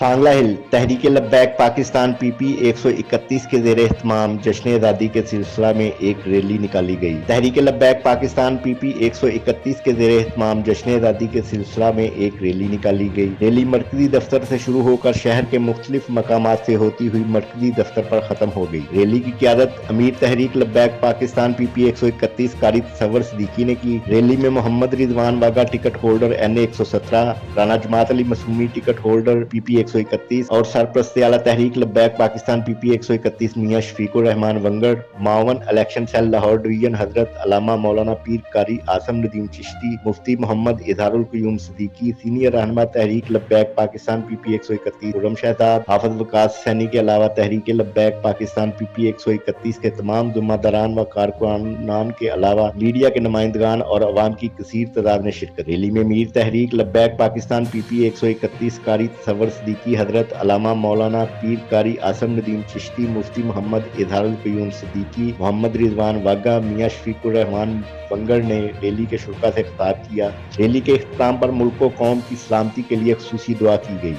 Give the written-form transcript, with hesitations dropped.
کانگلا ہل تحریک لبیک پاکستان پی پی 131 کے زیر اہتمام جشن آزادی کے سلسلہ میں ایک ریلی نکالی گئی۔ تحریک لبیک پاکستان پی پی 131 کے زیر اہتمام جشن آزادی کے سلسلہ میں ایک ریلی نکالی گئی۔ ریلی مرکزی دفتر سے شروع ہو کر شہر کے مختلف مقامات سے ہوتی ہوئی مرکزی دفتر پر ختم ہو گئی۔ ریلی کی قیادت امیر تحریک لبیک پاکستان پی پی 131 قاری تصور صدیقی نے کی۔ ریلی میں محمد رضوان واگا ٹکٹ ہولڈر این 117، رانا جماعت علی معصومی ٹکٹ ہولڈر پی پی 131 اور سرپرست اعلیٰ تحریک لبیک پاکستان پی پی 131 میاں شفیق الرحمان ونگڑ، معاون الیکشن سیل لاہور ڈویژن حضرت علامہ مولانا پیر قاری عاصم ندیم چشتی، مفتی محمد اظہار القیوم صدیقی، سینئر رہنما تحریک لبیک پاکستان پی پی 131 خرم شہزاد، حافظ وقاص سینی کے علاوہ تحریک لبیک پاکستان پی پی 131 کے تمام ذمہ داران و کارکنان کے علاوہ میڈیا کے نمائندگان اور عوام کی کثیر تعداد نے شرکت۔ ریلی میں امیر تحریک لبیک پاکستان پی پی 131 قاری تصور صدیقی، حضرت علامہ مولانا پیر قاری عاصم ندیم چشتی، مفتی محمد اظہار القیوم صدیقی، محمد رضوان واگا، میاں شفیق الرحمان ونگڑ نے ریلی کے شرکاء سے خطاب کیا۔ ریلی کے اختتام پر ملک و قوم کی سلامتی کے لیے خصوصی دعا کی گئی۔